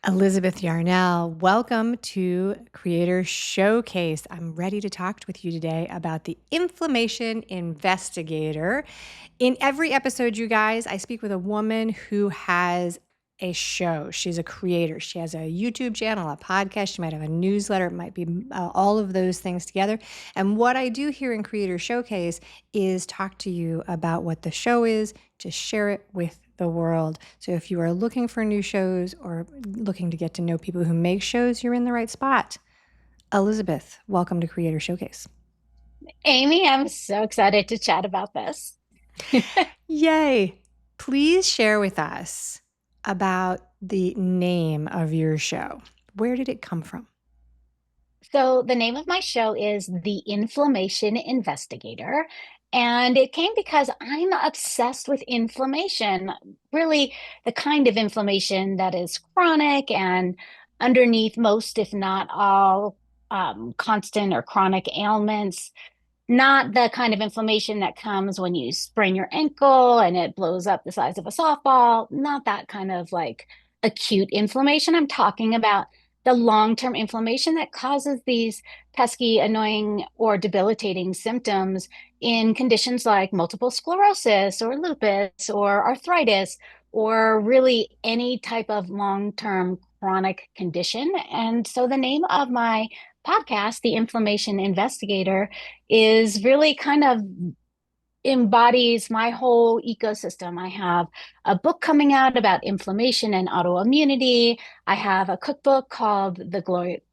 Elizabeth Yarnell, welcome to Creator Showcase. I'm ready to talk with you today about the Inflammation Investigator. In every episode, you guys, I speak with a woman who has a show. She's a creator. She has a YouTube channel, a podcast. She might have a newsletter. It might be all of those things together. And what I do here in Creator Showcase is talk to you about what the show is, to share it with the world. So if you are looking for new shows or looking to get to know people who make shows, you're in the right spot. Elizabeth, welcome to Creator Showcase. Amy, I'm so excited to chat about this. Yay. Please share with us about the name of your show. Where did it come from? So, the name of my show is The Inflammation Investigator, and it came because I'm obsessed with inflammation, really the kind of inflammation that is chronic and underneath most, if not all, constant or chronic ailments. Not the kind of inflammation that comes when you sprain your ankle and it blows up the size of a softball. Not that kind of like acute inflammation. I'm talking about the long-term inflammation that causes these pesky, annoying, or debilitating symptoms in conditions like multiple sclerosis or lupus or arthritis or really any type of long-term chronic condition. And so the name of my podcast, The Inflammation Investigator, is really kind of embodies my whole ecosystem. I have a book coming out about inflammation and autoimmunity. I have a cookbook called The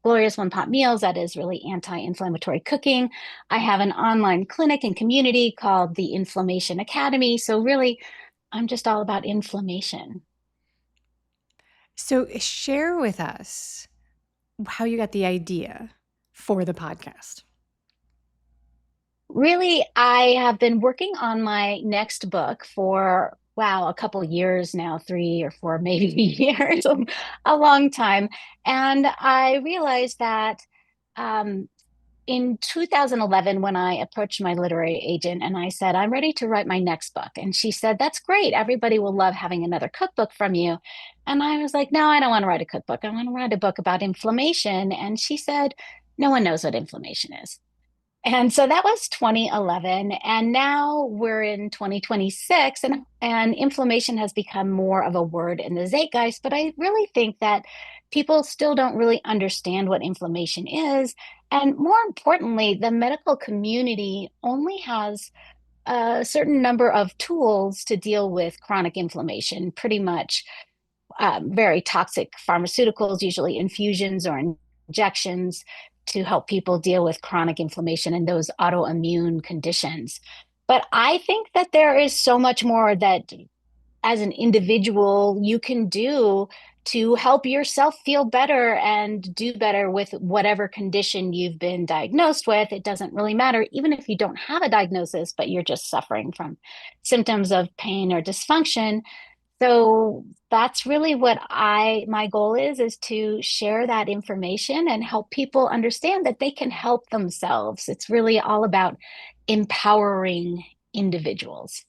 Glorious One Pot Meals that is really anti-inflammatory cooking. I have an online clinic and community called the Inflammation Academy. So really, I'm just all about inflammation. So share with us how you got the idea for the podcast. Really, I have been working on my next book for, wow, a couple years now, 3 or 4 maybe years, a long time. And I realized that in 2011, when I approached my literary agent and I said, I'm ready to write my next book. And she said, that's great. Everybody will love having another cookbook from you. And I was like, no, I don't want to write a cookbook. I want to write a book about inflammation. And she said, no one knows what inflammation is. And so that was 2011. And now we're in 2026, and inflammation has become more of a word in the zeitgeist. But I really think that people still don't really understand what inflammation is. And more importantly, the medical community only has a certain number of tools to deal with chronic inflammation, pretty much very toxic pharmaceuticals, usually infusions or injections to help people deal with chronic inflammation and those autoimmune conditions. But I think that there is so much more that as an individual you can do to help yourself feel better and do better with whatever condition you've been diagnosed with. It doesn't really matter, even if you don't have a diagnosis, but you're just suffering from symptoms of pain or dysfunction. So that's really what my goal is to share that information and help people understand that they can help themselves. It's really all about empowering individuals.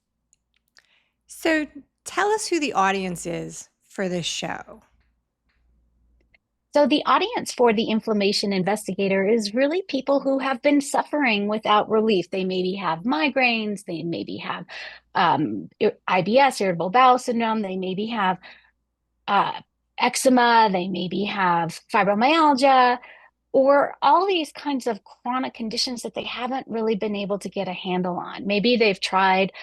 So tell us who the audience is for this show. So the audience for the Inflammation Investigator is really people who have been suffering without relief. They maybe have migraines, they maybe have IBS, irritable bowel syndrome, they maybe have uh, eczema, they maybe have fibromyalgia, or all these kinds of chronic conditions that they haven't really been able to get a handle on. Maybe they've tried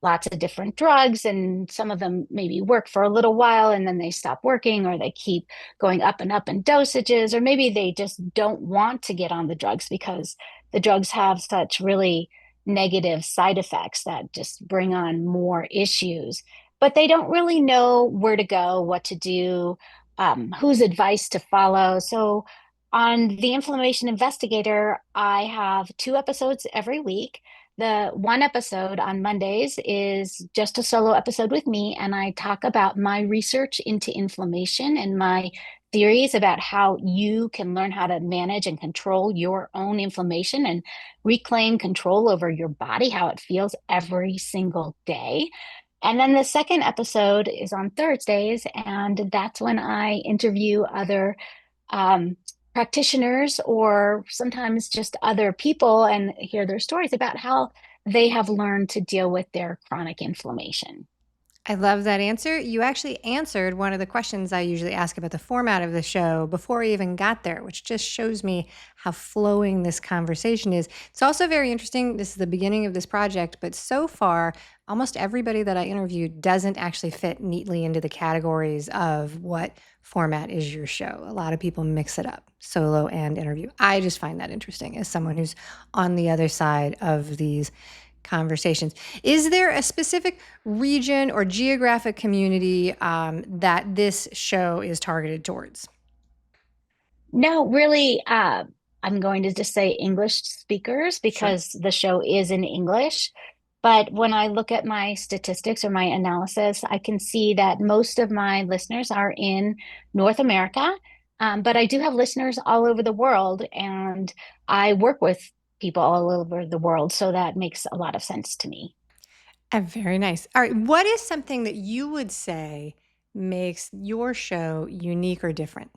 lots of different drugs and some of them maybe work for a little while and then they stop working, or they keep going up in dosages, or maybe they just don't want to get on the drugs because the drugs have such really negative side effects that just bring on more issues, but they don't really know where to go, what to do, whose advice to follow. So on the Inflammation Investigator, I have 2 episodes every week. The one episode on Mondays is just a solo episode with me, and I talk about my research into inflammation and my theories about how you can learn how to manage and control your own inflammation and reclaim control over your body, how it feels every single day. And then the second episode is on Thursdays, and that's when I interview other um, practitioners or sometimes just other people and hear their stories about how they have learned to deal with their chronic inflammation. I love that answer. You actually answered one of the questions I usually ask about the format of the show before we even got there, which just shows me how flowing this conversation is. It's also very interesting. This is the beginning of this project, but so far, almost everybody that I interviewed doesn't actually fit neatly into the categories of what format is your show. A lot of people mix it up, solo and interview. I just find that interesting as someone who's on the other side of these conversations. Is there a specific region or geographic community that this show is targeted towards? No, really, I'm going to just say English speakers Sure. because the show is in English. But when I look at my statistics or my analysis, I can see that most of my listeners are in North America. But I do have listeners all over the world, and I work with people all over the world. So that makes a lot of sense to me. Very nice. All right. What is something that you would say makes your show unique or different?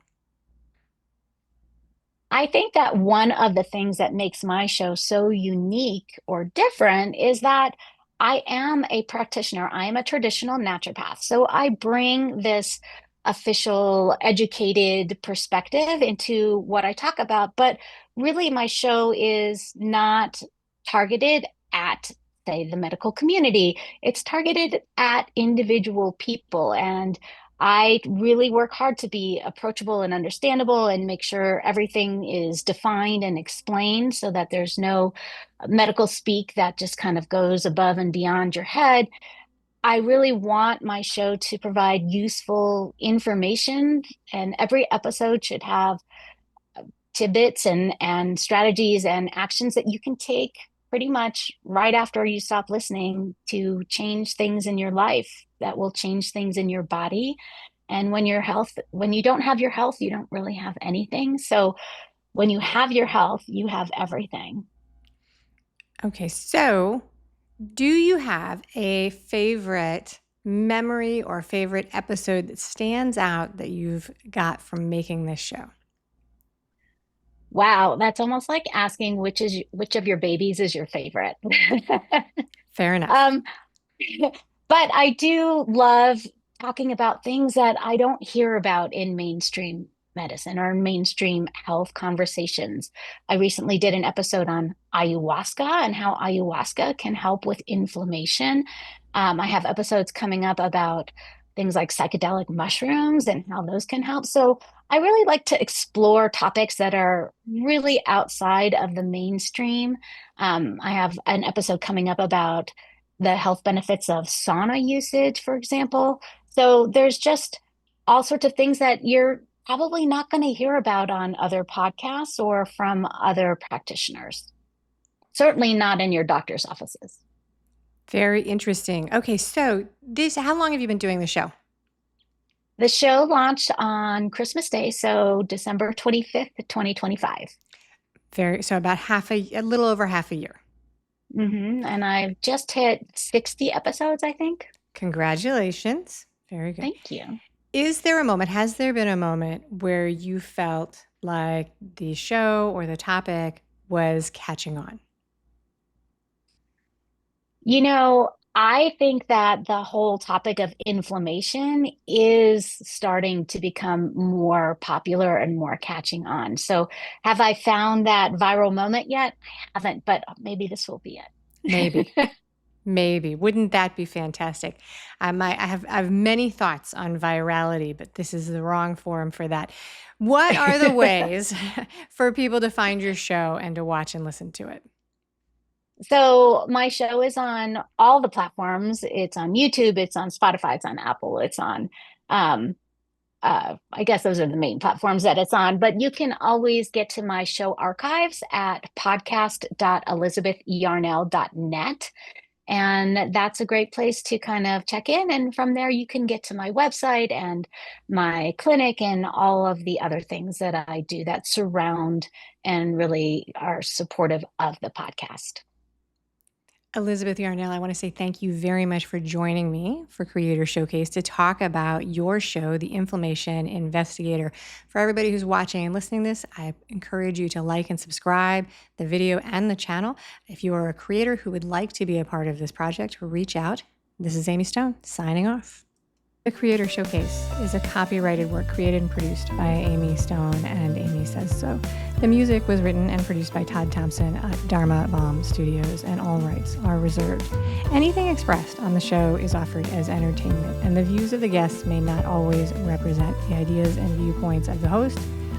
I think that one of the things that makes my show so unique or different is that I am a practitioner. I am a traditional naturopath. So I bring this official, educated perspective into what I talk about. But really, my show is not targeted at, say, the medical community, it's targeted at individual people. And I really work hard to be approachable and understandable and make sure everything is defined and explained so that there's no medical speak that just kind of goes above and beyond your head. I really want my show to provide useful information, and every episode should have tidbits and strategies and actions that you can take pretty much right after you stop listening to change things in your life that will change things in your body. And when you don't have your health, you don't really have anything. So when you have your health, you have everything. Okay. So, do you have a favorite memory or favorite episode that stands out that you've got from making this show? Wow, that's almost like asking which of your babies is your favorite. Fair enough. um, but I do love talking about things that I don't hear about in mainstream medicine or mainstream health conversations. I recently did an episode on ayahuasca and how ayahuasca can help with inflammation. I have episodes coming up about things like psychedelic mushrooms and how those can help. So I really like to explore topics that are really outside of the mainstream. I have an episode coming up about the health benefits of sauna usage, for example. So there's just all sorts of things that you're probably not going to hear about on other podcasts or from other practitioners. Certainly not in your doctor's offices. Very interesting. Okay, so how long have you been doing the show? The show launched on Christmas Day, so December 25th, 2025. So about a little over half a year. And I've just hit 60 episodes, I think. Congratulations. Very good. Thank you. Has there been a moment where you felt like the show or the topic was catching on? I think that the whole topic of inflammation is starting to become more popular and more catching on. So, have I found that viral moment yet? I haven't, but maybe this will be Maybe. it. Maybe. Wouldn't that be fantastic? I have many thoughts on virality, but this is the wrong forum for that. What are the ways for people to find your show and to watch and listen to it? So, my show is on all the platforms. It's on YouTube, it's on Spotify, it's on Apple, it's on um, I guess those are the main platforms that it's on, but you can always get to my show archives at podcast.elizabethyarnell.net. And that's a great place to kind of check in. And from there, you can get to my website and my clinic and all of the other things that I do that surround and really are supportive of the podcast. Elizabeth Yarnell, I want to say thank you very much for joining me for Creator Showcase to talk about your show, The Inflammation Investigator. For everybody who's watching and listening to this, I encourage you to like and subscribe the video and the channel. If you are a creator who would like to be a part of this project, reach out. This is Amy Stone, signing off. The Creator Showcase is a copyrighted work created and produced by Amy Stone, and Amy Says So. The music was written and produced by Todd Thompson at Dharma Bomb Studios, and all rights are reserved. Anything expressed on the show is offered as entertainment, and the views of the guests may not always represent the ideas and viewpoints of the host,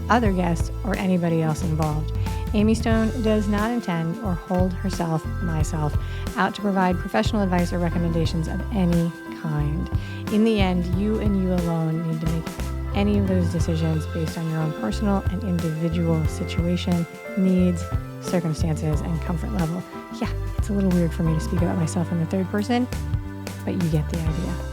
other guests, or anybody else involved. Amy Stone does not intend or hold herself, myself, out to provide professional advice or recommendations of any kind. In the end, you and you alone need to make any of those decisions based on your own personal and individual situation, needs, circumstances, and comfort level. Yeah, it's a little weird for me to speak about myself in the third person, but you get the idea.